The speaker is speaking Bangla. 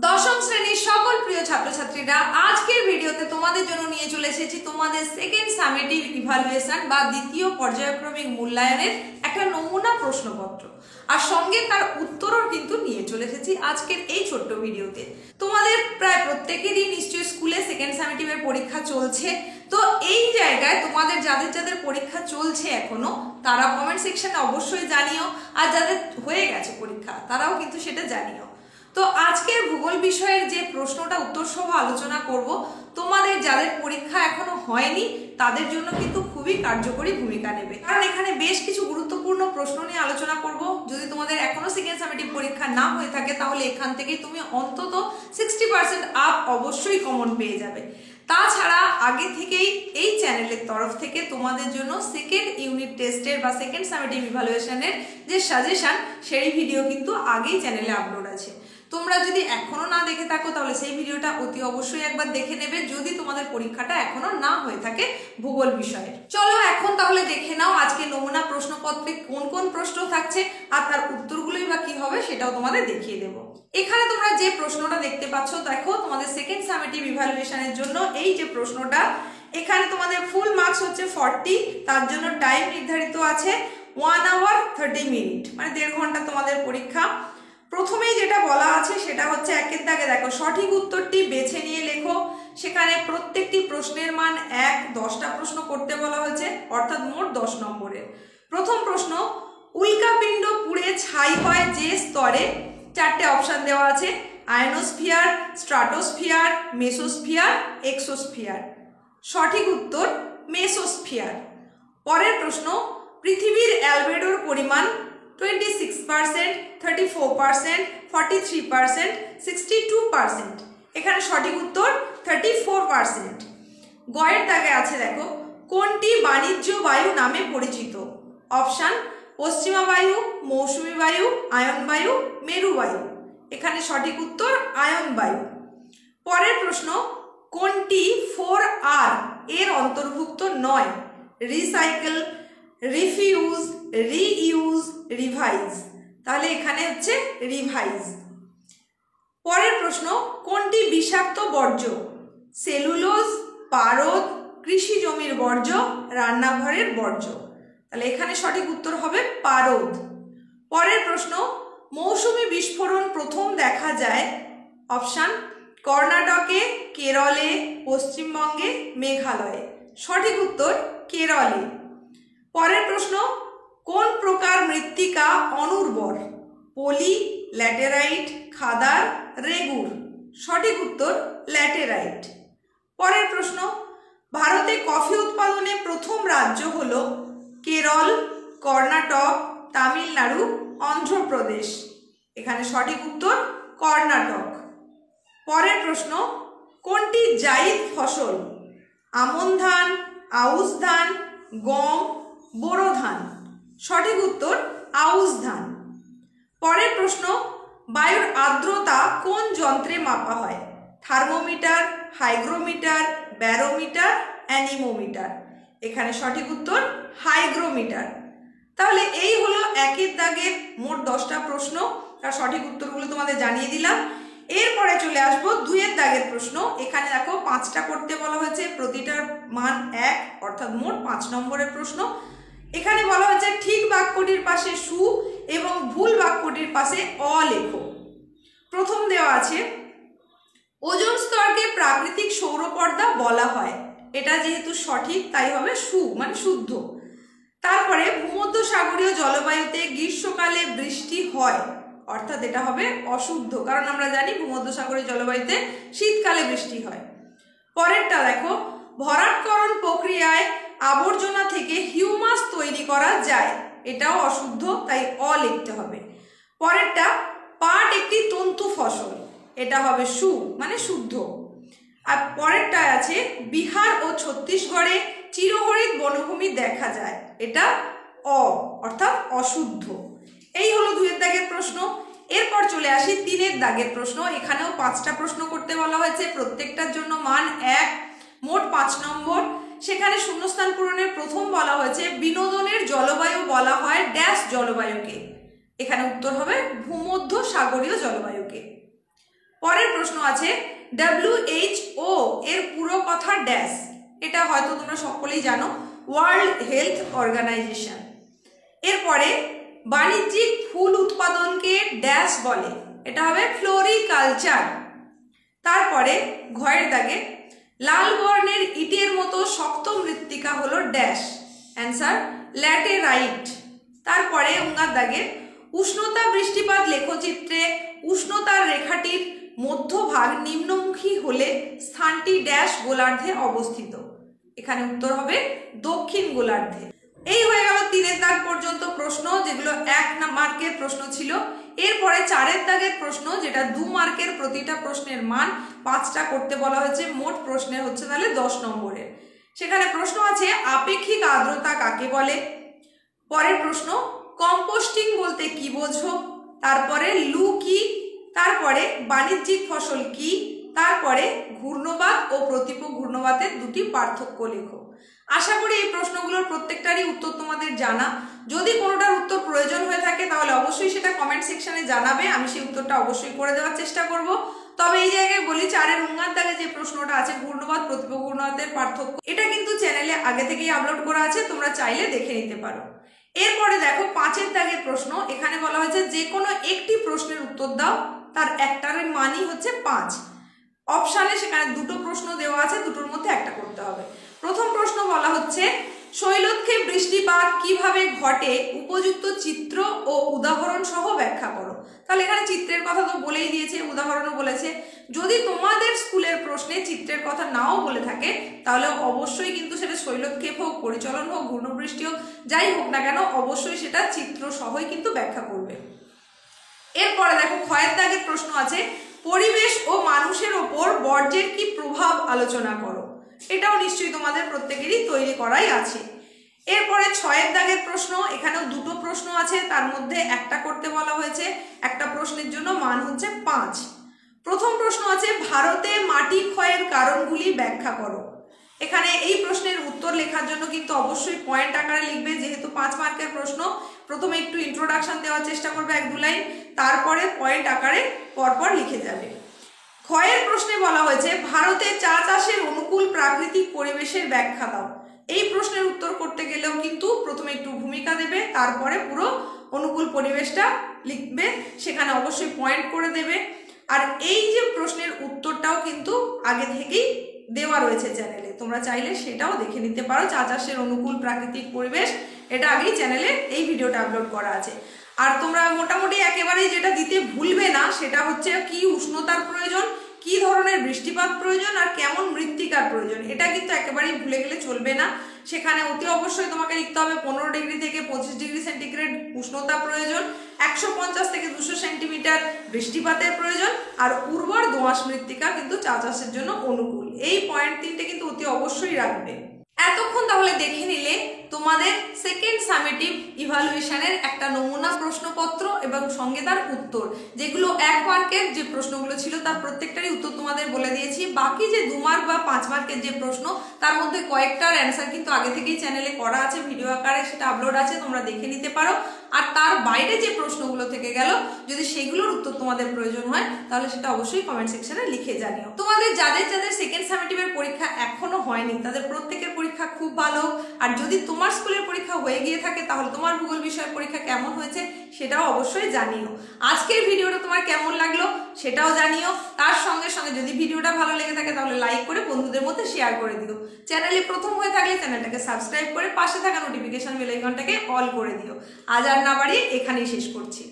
দশম শ্রেণীর সকল প্রিয় ছাত্রছাত্রীরা আজকের ভিডিওতে তোমাদের জন্য নিয়ে চলে এসেছি তোমাদের সেকেন্ড সামেটিভ ইভালুয়েশন বা দ্বিতীয় পর্যায়ক্রমিক মূল্যায়নের একটা নমুনা প্রশ্নপত্র আর সঙ্গে তার উত্তরও কিন্তু নিয়ে চলে এসেছি আজকের এই ছোট্ট ভিডিওতে। তোমাদের প্রায় প্রত্যেকেরই নিশ্চয়ই স্কুলে সেকেন্ড সামেটিভের পরীক্ষা চলছে, তো এই জায়গায় তোমাদের যাদের যাদের পরীক্ষা চলছে এখনো তারা কমেন্ট সেকশনে অবশ্যই জানিও, আর যাদের হয়ে গেছে পরীক্ষা তারাও কিন্তু সেটা জানিও। তো আজকের ভূগোল বিষয়ের যে প্রশ্নটা উত্তর সহ আলোচনা করব, তোমাদের যাদের পরীক্ষা এখনো হয়নি তাদের জন্য কিন্তু খুবই কার্যকরী ভূমিকা নেবে, কারণ এখানে বেশ কিছু গুরুত্বপূর্ণ প্রশ্ন নিয়ে আলোচনা করব। যদি তোমাদের এখনো সেকেন্ড সামেটিভ পরীক্ষা না হয়ে থাকে তাহলে এখান থেকেই তুমি অন্তত 60% আপ অবশ্যই কমন পেয়ে যাবে। তাছাড়া আগে থেকেই এই চ্যানেলের তরফ থেকে তোমাদের জন্য সেকেন্ড ইউনিট টেস্টের বা সেকেন্ড সামেটিভ ইভালুয়েশনের যে সাজেশন সেই ভিডিও কিন্তু আগেই চ্যানেলে আপলোড আছে। তোমরা যদি এখনো না দেখে থাকো তাহলে সেই ভিডিওটা অতি অবশ্যই একবার দেখে নেবে যদি তোমাদের পরীক্ষাটা এখনো না হয়ে থাকে ভূগোল বিষয়ে। চলো এখন তাহলে দেখে নাও আজকে নমুনা প্রশ্নপত্রে কোন কোন প্রশ্ন থাকছে আর তার উত্তরগুলোই বা কি হবে সেটাও তোমাদের দেখিয়ে দেব। এখানে তোমরা যে প্রশ্নটা দেখতে পাচ্ছ, দেখো তোমাদের সেকেন্ড সামেটিভ ইভালুয়েশনের জন্য এই যে প্রশ্নটা, এখানে তোমাদের ফুল মার্কস হচ্ছে 40, তার জন্য টাইম নির্ধারিত আছে 1 hour 30 minute, মানে 1.5 ঘন্টা তোমাদের পরীক্ষা। প্রথমেই যেটা বলা আছে সেটা হচ্ছে একের দাগে দেখো সঠিক উত্তরটি বেছে নিয়ে লেখো। সেখানে প্রত্যেকটি প্রশ্নের মান 1, 10টা প্রশ্ন করতে বলা হয়েছে, অর্থাৎ মোট 10 নম্বরের। প্রথম প্রশ্ন, উল্কাপিণ্ড পুড়ে ছাই হয় যে স্তরে? 4টে অপশন দেওয়া আছে, আয়নোস্ফিয়ার, স্ট্রাটোস্ফিয়ার, মেসোস্ফিয়ার, এক্সোস্ফিয়ার। সঠিক উত্তর মেসোস্ফিয়ার। পরের প্রশ্ন, পৃথিবীর অ্যালবেডোর পরিমাণ 26%, 34%, 43%, 62%। এখানে সঠিক উত্তর 34%। গয়ের দাগে আছে দেখো, কোনটি বাণিজ্য বায়ু নামে পরিচিত? অপশান পশ্চিমা বায়ু, মৌসুমী বায়ু, আয়ন বায়ু, মেরু বায়ু। এখানে সঠিক উত্তর আয়ন বায়ু। পরের প্রশ্ন, কোনটি 4R এর অন্তর্ভুক্ত নয়? Recycle, refuse, reuse, revise. তাহলে এখানে হচ্ছে রিভাইজ। পরের প্রশ্ন, কোনটি বিষাক্ত বর্জ্য? সেলুলোজ, পারদ, কৃষি জমির বর্জ্য, রান্নাঘরের বর্জ্য। তাহলে এখানে সঠিক উত্তর হবে পারদ। পরের প্রশ্ন, মৌসুমী বিস্ফোরণ প্রথম দেখা যায়? অপশান কর্ণাটকে, কেরলে, পশ্চিমবঙ্গে, মেঘালয়ে। সঠিক উত্তর কেরলে। পরের প্রশ্ন, কোন প্রকার মৃত্তিকা অনুর্বর? পলি, ল্যাটেরাইট, খাদার, রেগুর। সঠিক উত্তর ল্যাটেরাইট। পরের প্রশ্ন, ভারতে কফি উৎপাদনে প্রথম রাজ্য হলো? কেরল, কর্ণাটক, তামিলনাড়ু, অন্ধ্রপ্রদেশ। এখানে সঠিক উত্তর কর্ণাটক। পরের প্রশ্ন, কোনটি জায়িদ ফসল? আমন ধান, আউশ ধান, গম, বোরো ধান। সঠিক উত্তর আউশ ধান। পরের প্রশ্ন, বায়ুর আর্দ্রতা কোন যন্ত্রে মাপা হয়? Thermometer, hygrometer, barometer, anemometer. এখানে সঠিক উত্তর হাইগ্রোমিটার। তাহলে এই হলো একের দাগের মোট 10টা প্রশ্ন, তার সঠিক উত্তরগুলো তোমাদের জানিয়ে দিলাম। এরপরে চলে আসবো 2এর দাগের প্রশ্ন। এখানে দেখো 5টা করতে বলা হয়েছে, প্রতিটার মান 1, অর্থাৎ মোট 5 নম্বরের প্রশ্ন। এখানে বলা হয়েছে ঠিক বাক্যটির পাশে সু এবং ভুল বাক্যটির পাশে অ লেখো। প্রথম দেওয়া আছে, ওজোন স্তরকে প্রাকৃতিক সৌরপর্দা বলা হয়। এটা যেহেতু সঠিক তাই হবে সু, মানে শুদ্ধ। তারপরে ভূমধ্যসাগরীয় জলবায়ুতে গ্রীষ্মকালে বৃষ্টি হয়, অর্থাৎ এটা হবে অশুদ্ধ, কারণ আমরা জানি ভূমধ্যসাগরীয় জলবায়ুতে শীতকালে বৃষ্টি হয়। পরেরটা দেখো, ভরাটকরণ প্রক্রিয়ায় আবর্জনা থেকে হিউমাস তৈরি করা যায়। এটাও অশুদ্ধ, তাই অ লিখতে হবে। পরেরটা, পাট একটি তন্তু ফসল। এটা হবে সু, মানে শুদ্ধ। আর পরেরটা আছে, বিহার ও ছত্তিশগড়ে চিরহরিৎ বনভূমি দেখা যায়। এটা অ, অর্থাৎ অশুদ্ধ। এই হলো 2এর দাগের প্রশ্ন। এরপর চলে আসি 3এর দাগের প্রশ্ন। এখানেও 5টা প্রশ্ন করতে বলা হয়েছে, প্রত্যেকটার জন্য মান 1, মোট 5 নম্বর। সেখানে শূন্যস্থান পূরণের প্রথম বলা হয়েছে, বিনোদনের জলবায়ু বলা হয় ড্যাশ জলবায়ুকে। এখানে উত্তর হবে ভূমধ্যসাগরীয় জলবায়ুকে। পরের প্রশ্ন আছে WHO এর পুরো কথা ড্যাশ। এটা হয়তো তোমরা সকলেই জানো, ওয়ার্ল্ড হেলথ অর্গানাইজেশন। এরপরে বাণিজ্যিক ফুল উৎপাদনকে ড্যাশ বলে, এটা হবে ফ্লোরিকালচার। তারপরে ঘয়ের দাগে লাল বর্ণের ইটের মতো শক্ত মৃত্তিকা হলো ড্যাশ, অ্যান্সার ল্যাটেরাইট। তারপরে উঙ্গার দাগে উষ্ণতা বৃষ্টিপাত লেখচিত্রে উষ্ণতার রেখাটির মধ্যভাগ নিম্নমুখী হলে স্থানটি ড্যাশ গোলার্ধে অবস্থিত, এখানে উত্তর হবে দক্ষিণ গোলার্ধে। এই হয়ে গেল 3 দাগ পর্যন্ত প্রশ্ন, যেগুলো 1 মার্কের প্রশ্ন ছিল। এরপরে 4 দাগের প্রশ্ন, যেটা 2 মার্কের, প্রতিটা প্রশ্নের মান 5টা করতে বলা হয়েছে, মোট প্রশ্নের হচ্ছে তাহলে 10 নম্বরের। সেখানে প্রশ্ন আছে আপেক্ষিক আর্দ্রতা কাকে বলে। পরের প্রশ্ন কম্পোস্টিং বলতে কি বোঝো। তারপরে লু কি, তারপরে বাণিজ্যিক ফসল কি, তারপরে ঘূর্ণবাত ও প্রতিপ ঘূর্ণবাতের দুটি পার্থক্য লেখো। আশা করি এই প্রশ্নগুলোর প্রত্যেকটারই উত্তর তোমাদের জানা। যদি কোনোটার উত্তর প্রয়োজন হয়ে থাকে তাহলে অবশ্যই সেটা কমেন্ট সেকশনে জানাবে, আমি সেই উত্তরটা অবশ্যই করে দেওয়ার চেষ্টা করব। তবে এই জায়গায় বলি 4 উঙ্গার দাগে যে প্রশ্নটা আছে ঘূর্ণবাত প্রতিপ ঘূর্ণবাতের পার্থক্য, এটা কিন্তু চ্যানেলে আগে থেকেই আপলোড করা আছে, তোমরা চাইলে দেখে নিতে পারো। এরপরে দেখো 5 দাগের প্রশ্ন, এখানে বলা হয়েছে যে কোনো একটি প্রশ্নের উত্তর দাও, তার একটার মানই হচ্ছে 5। অপশানে সেখানে 2টো প্রশ্ন দেওয়া আছে, দুটোর মধ্যে একটা করতে হবে। প্রথম প্রশ্ন বলা হচ্ছে শৈলক্ষে বৃষ্টিপাত কিভাবে ঘটে উপযুক্ত চিত্র ও উদাহরণ সহ ব্যাখ্যা করো। তাহলে এখানে চিত্রের কথা তো বলেই দিয়েছে, উদাহরণও বলেছে। যদি তোমাদের স্কুলের প্রশ্নে চিত্রের কথা নাও বলে থাকে তাহলে অবশ্যই কিন্তু সেটা শৈলক্ষেপ হোক, পরিচলন হোক, ঘূর্ণবৃষ্টি হোক, যাই হোক না কেন অবশ্যই সেটা চিত্র সহই কিন্তু ব্যাখ্যা করবে। এরপরে দেখো ক্ষয়ের দাগের প্রশ্ন আছে পরিবেশ ও মানুষের ওপর বর্জ্যের কি প্রভাব আলোচনা করো। এটাও নিশ্চয়ই তোমাদের প্রত্যেকেরই তৈরি করাই আছে। এরপরে 6 দাগের প্রশ্ন, এখানেও 2টো প্রশ্ন আছে, তার মধ্যে একটা করতে বলা হয়েছে, একটা প্রশ্নের জন্য মান হচ্ছে 5। প্রথম প্রশ্ন আছে ভারতে মাটি ক্ষয়ের কারণগুলি ব্যাখ্যা করো। এখানে এই প্রশ্নের উত্তর লেখার জন্য কিন্তু অবশ্যই পয়েন্ট আকারে লিখবে, যেহেতু 5 মার্কের প্রশ্ন। প্রথমে একটু ইন্ট্রোডাকশন দেওয়ার চেষ্টা করবে 1-2 লাইন, তারপরে পয়েন্ট আকারে পরপর লিখে যাবে। ক্ষয়ের প্রশ্নে বলা হয়েছে ভারতে চা চাষের অনুকূল প্রাকৃতিক পরিবেশের ব্যাখ্যা দাও। এই প্রশ্নের উত্তর করতে গেলেও কিন্তু প্রথমে একটু ভূমিকা দেবে, তারপরে পুরো অনুকূল পরিবেশটা লিখবে, সেখানে অবশ্যই পয়েন্ট করে দেবে। আর এই যে প্রশ্নের উত্তরটাও কিন্তু আগে থেকেই দেওয়া রয়েছে চ্যানেলে, তোমরা চাইলে সেটাও দেখে নিতে পারো। চা চাষের অনুকূল প্রাকৃতিক পরিবেশ, এটা আগেই চ্যানেলে এই ভিডিওটা আপলোড করা আছে। আর তোমরা মোটামুটি একেবারেই যেটা দিতে ভুলবে না সেটা হচ্ছে কি উষ্ণতার প্রয়োজন, কি ধরনের বৃষ্টিপাত প্রয়োজন, আর কেমন মৃত্তিকার প্রয়োজন, এটা কিন্তু একেবারেই ভুলে গেলে চলবে না। সেখানে অতি অবশ্যই তোমাকে লিখতে হবে 15 ডিগ্রি থেকে 25 ডিগ্রি সেন্টিগ্রেড উষ্ণতা প্রয়োজন, 150 থেকে 200 সেন্টিমিটার বৃষ্টিপাতের প্রয়োজন, আর উর্বর দোআঁশ মৃত্তিকা কিন্তু চা চাষের জন্য অনুকূল। এই পয়েন্ট 3টে কিন্তু অতি অবশ্যই রাখবে। এতক্ষণ তাহলে দেখে নিলে তোমাদের সেকেন্ড সামেটিভ ইভালুয়েশনের একটা নমুনা প্রশ্নপত্র এবং সঙ্গে তার উত্তর, যেগুলো 1 মার্কের যে প্রশ্নগুলো ছিল তার প্রত্যেকটারই উত্তর তোমাদের বলে দিয়েছি। বাকি যে 2 মার্ক বা 5 মার্কের যে প্রশ্ন, তার মধ্যে কয়েকটার অ্যান্সার কিন্তু আগে থেকেই চ্যানেলে করা আছে, ভিডিও আকারে সেটা আপলোড আছে, তোমরা দেখে নিতে পারো। আর তার বাইরে যে প্রশ্নগুলো থেকে গেল, যদি সেগুলোর উত্তর তোমাদের প্রয়োজন হয় তাহলে সেটা অবশ্যই কমেন্ট সেকশনে লিখে জানিও। তোমাদের যাদের যাদের সেকেন্ড সামেটিভের পরীক্ষা এখনো হয়নি তাদের প্রত্যেকের পরীক্ষা খুব ভালো। আর যদি তোমার স্কুলের পরীক্ষা হয়ে গিয়ে থাকে তাহলে তোমার ভূগোল বিষয়ের পরীক্ষা কেমন হয়েছে সেটাও অবশ্যই জানিও। আজকের ভিডিওটা তোমার কেমন লাগলো সেটাও জানিও। তার সঙ্গে সঙ্গে যদি ভিডিওটা ভালো লেগে থাকে তাহলে লাইক করে বন্ধুদের মধ্যে শেয়ার করে দিও। চ্যানেলে প্রথম হয়ে থাকলে চ্যানেলটাকে সাবস্ক্রাইব করে পাশে থাকা নোটিফিকেশন বেল আইকনটাকে অল করে দিও। আজ আর না বাড়িয়ে এখানেই শেষ করছি।